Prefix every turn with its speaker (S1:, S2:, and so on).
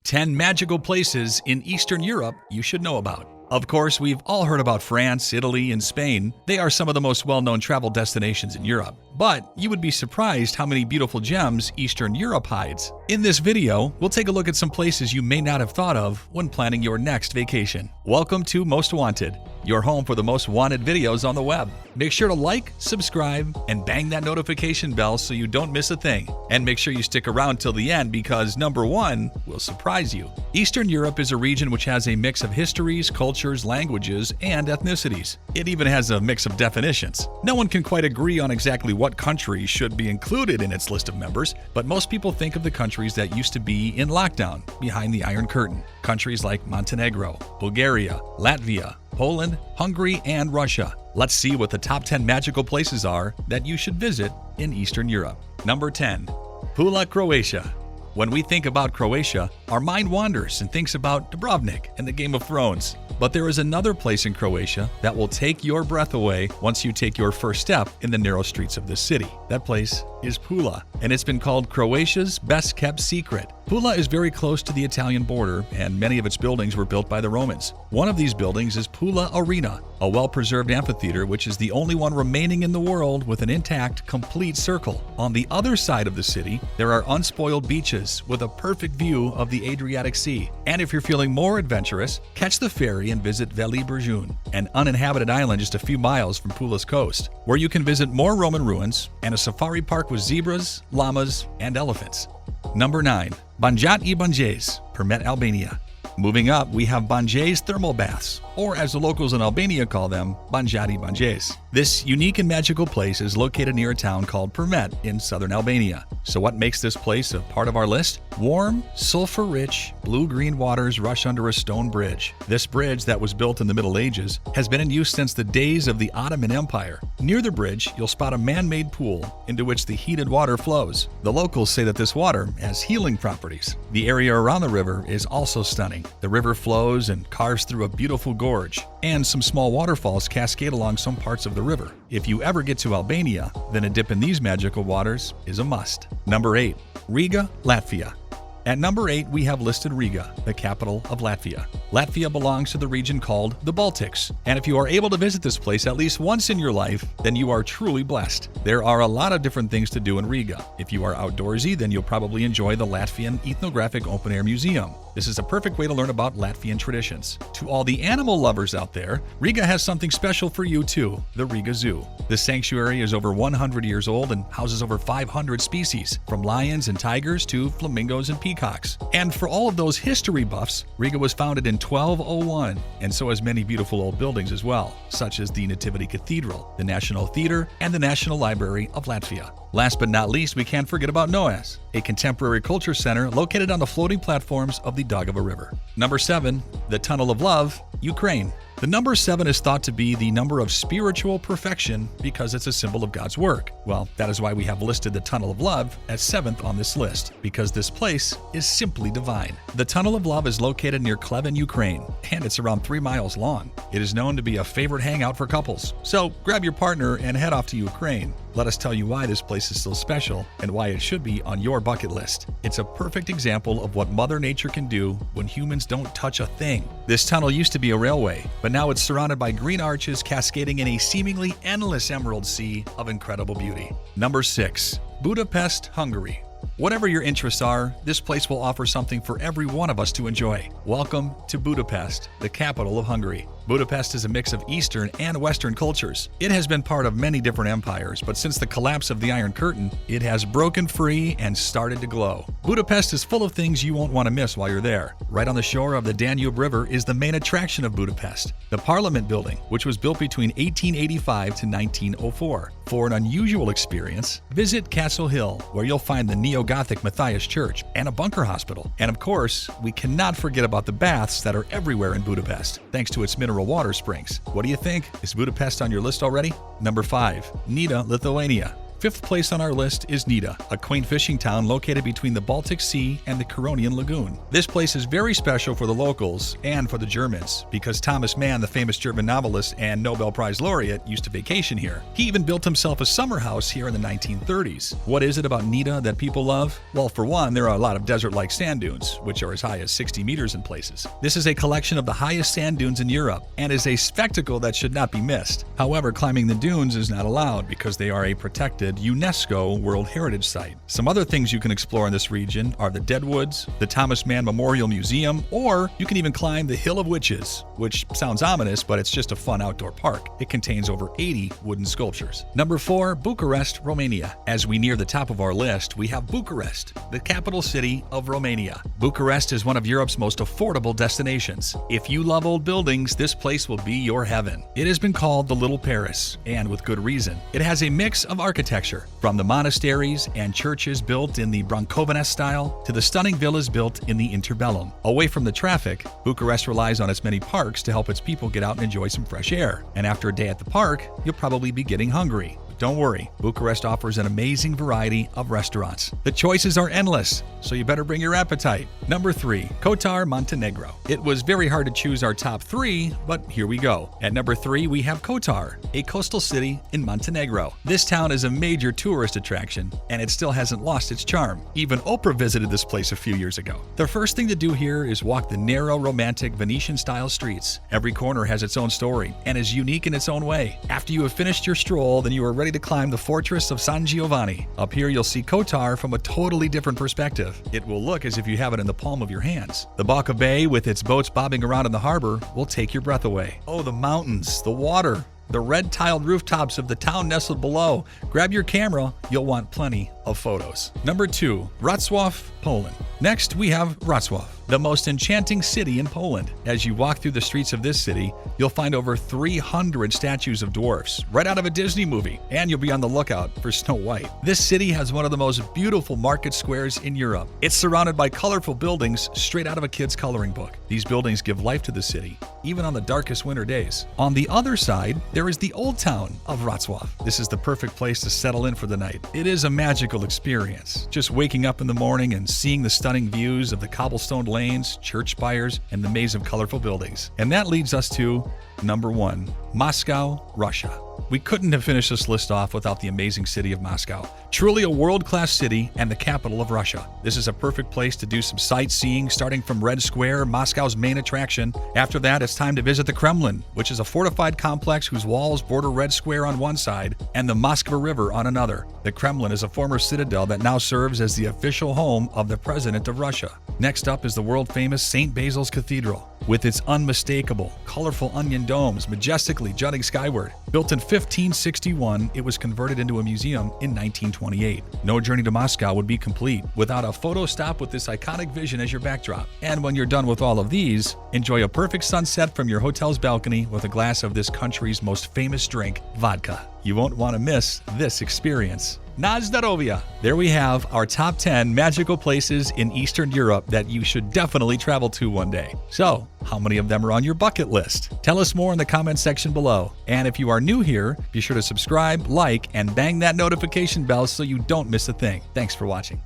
S1: 10 magical places in Eastern Europe you should know about. Of course, we've all heard about France, Italy, and Spain. They are some of the most well-known travel destinations in Europe. But you would be surprised how many beautiful gems Eastern Europe hides. In this video, we'll take a look at some places you may not have thought of when planning your next vacation. Welcome to Most Wanted, your home for the most wanted videos on the web. Make sure to like, subscribe, and bang that notification bell so you don't miss a thing. And make sure you stick around till the end because number 1 will surprise you. Eastern Europe is a region which has a mix of histories, cultures, languages, and ethnicities. It even has a mix of definitions. No one can quite agree on exactly what countries should be included in its list of members, but most people think of the countries that used to be in lockdown, behind the Iron Curtain. Countries like Montenegro, Bulgaria, Latvia, Poland, Hungary, and Russia. Let's see what the top 10 magical places are that you should visit in Eastern Europe. Number 10. Pula, Croatia. When we think about Croatia, our mind wanders and thinks about Dubrovnik and the Game of Thrones. But there is another place in Croatia that will take your breath away once you take your first step in the narrow streets of this city. That place is Pula, and it's been called Croatia's best-kept secret. Pula is very close to the Italian border, and many of its buildings were built by the Romans. One of these buildings is Pula Arena, a well-preserved amphitheater which is the only one remaining in the world with an intact, complete circle. On the other side of the city, there are unspoiled beaches with a perfect view of the Adriatic Sea. And if you're feeling more adventurous, catch the ferry and visit Veli Brăjun, an uninhabited island just a few miles from Pula's coast, where you can visit more Roman ruins and a safari park with zebras, llamas, and elephants. Number 9. Banja Banja, Permet, Albania. Moving up, we have Banja's thermal baths, or as the locals in Albania call them, Banja Banja. This unique and magical place is located near a town called Permet in southern Albania. So what makes this place a part of our list? Warm, sulfur-rich, blue-green waters rush under a stone bridge. This bridge that was built in the Middle Ages has been in use since the days of the Ottoman Empire. Near the bridge, you'll spot a man-made pool into which the heated water flows. The locals say that this water has healing properties. The area around the river is also stunning. The river flows and carves through a beautiful gorge, and some small waterfalls cascade along some parts of the river. If you ever get to Albania, then a dip in these magical waters is a must. Number 8. Riga, Latvia. At number 8, we have listed Riga, the capital of Latvia. Latvia belongs to the region called the Baltics, and if you are able to visit this place at least once in your life, then you are truly blessed. There are a lot of different things to do in Riga. If you are outdoorsy, then you'll probably enjoy the Latvian Ethnographic Open-Air Museum. This is a perfect way to learn about Latvian traditions. To all the animal lovers out there, Riga has something special for you too, the Riga Zoo. This sanctuary is over 100 years old and houses over 500 species, from lions and tigers to flamingos and peacocks. And for all of those history buffs, Riga was founded in 1201, and so has many beautiful old buildings as well, such as the Nativity Cathedral, the National Theater, and the National Library of Latvia. Last but not least, we can't forget about Noas, a contemporary culture center located on the floating platforms of the Daugava River. Number 7. The Tunnel of Love, Ukraine. The number 7 is thought to be the number of spiritual perfection because it's a symbol of God's work. Well, that is why we have listed the Tunnel of Love as 7th on this list, because this place is simply divine. The Tunnel of Love is located near Klevin, Ukraine, and it's around 3 miles long. It is known to be a favorite hangout for couples. So grab your partner and head off to Ukraine. Let us tell you why this place is so special and why it should be on your bucket list. It's a perfect example of what Mother Nature can do when humans don't touch a thing. This tunnel used to be a railway, but now it's surrounded by green arches cascading in a seemingly endless emerald sea of incredible beauty. Number 6. Budapest, Hungary. Whatever your interests are, this place will offer something for every one of us to enjoy. Welcome to Budapest, the capital of Hungary. Budapest is a mix of Eastern and Western cultures. It has been part of many different empires, but since the collapse of the Iron Curtain, it has broken free and started to glow. Budapest is full of things you won't want to miss while you're there. Right on the shore of the Danube River is the main attraction of Budapest, the Parliament Building, which was built between 1885 to 1904. For an unusual experience, visit Castle Hill, where you'll find the Neo-Gothic Matthias Church and a bunker hospital. And of course, we cannot forget about the baths that are everywhere in Budapest, thanks to its mineral water springs. What do you think? Is Budapest on your list already? Number 5. Nita, Lithuania. fifth place on our list is Nita, a quaint fishing town located between the Baltic Sea and the Curonian Lagoon. This place is very special for the locals and for the Germans because Thomas Mann, the famous German novelist and Nobel Prize laureate, used to vacation here. He even built himself a summer house here in the 1930s. What is it about Nita that people love? Well, for one, there are a lot of desert-like sand dunes, which are as high as 60 meters in places. This is a collection of the highest sand dunes in Europe and is a spectacle that should not be missed. However, climbing the dunes is not allowed because they are a protected UNESCO World Heritage Site. Some other things you can explore in this region are the Deadwoods, the Thomas Mann Memorial Museum, or you can even climb the Hill of Witches, which sounds ominous, but it's just a fun outdoor park. It contains over 80 wooden sculptures. Number 4, Bucharest, Romania. As we near the top of our list, we have Bucharest, the capital city of Romania. Bucharest is one of Europe's most affordable destinations. If you love old buildings, this place will be your heaven. It has been called the Little Paris, and with good reason. It has a mix of architecture, from the monasteries and churches built in the Brankovenesque style to the stunning villas built in the interbellum. Away from the traffic, Bucharest relies on its many parks to help its people get out and enjoy some fresh air. And after a day at the park, you'll probably be getting hungry. Don't worry, Bucharest offers an amazing variety of restaurants. The choices are endless, so you better bring your appetite. Number 3, Kotor Montenegro. It was very hard to choose our top 3, but here we go. At number 3, we have Kotor, a coastal city in Montenegro. This town is a major tourist attraction, and it still hasn't lost its charm. Even Oprah visited this place a few years ago. The first thing to do here is walk the narrow, romantic Venetian-style streets. Every corner has its own story and is unique in its own way. After you have finished your stroll, then you are ready to climb the fortress of San Giovanni. Up here, you'll see Kotor from a totally different perspective. It will look as if you have it in the palm of your hands. The Banja Bay, with its boats bobbing around in the harbor, will take your breath away. Oh, the mountains, the water, the red-tiled rooftops of the town nestled below. Grab your camera, you'll want plenty of photos. Number 2, Wrocław, Poland. Next, we have Wrocław, the most enchanting city in Poland. As you walk through the streets of this city, you'll find over 300 statues of dwarfs, right out of a Disney movie, and you'll be on the lookout for Snow White. This city has one of the most beautiful market squares in Europe. It's surrounded by colorful buildings straight out of a kid's coloring book. These buildings give life to the city, even on the darkest winter days. On the other side, there is the old town of Wrocław. This is the perfect place to settle in for the night. It is a magical experience. Just waking up in the morning and seeing the stunning views of the cobblestone lanes, church spires, and the maze of colorful buildings. And that leads us to number 1, Moscow, Russia. We couldn't have finished this list off without the amazing city of Moscow. Truly a world-class city and the capital of Russia. This is a perfect place to do some sightseeing, starting from Red Square, Moscow's main attraction. After that, it's time to visit the Kremlin, which is a fortified complex whose walls border Red Square on one side and the Moskva River on another. The Kremlin is a former citadel that now serves as the official home of the President of Russia. Next up is the world-famous St. Basil's Cathedral, with its unmistakable, colorful onion domes majestically jutting skyward. Built in 1561, it was converted into a museum in 1928. No journey to Moscow would be complete without a photo stop with this iconic vision as your backdrop. And when you're done with all of these, enjoy a perfect sunset from your hotel's balcony with a glass of this country's most famous drink, vodka. You won't want to miss this experience. Na zdrowie! There we have our top 10 magical places in Eastern Europe that you should definitely travel to one day. So, how many of them are on your bucket list? Tell us more in the comments section below. And if you are new here, be sure to subscribe, like, and bang that notification bell so you don't miss a thing. Thanks for watching.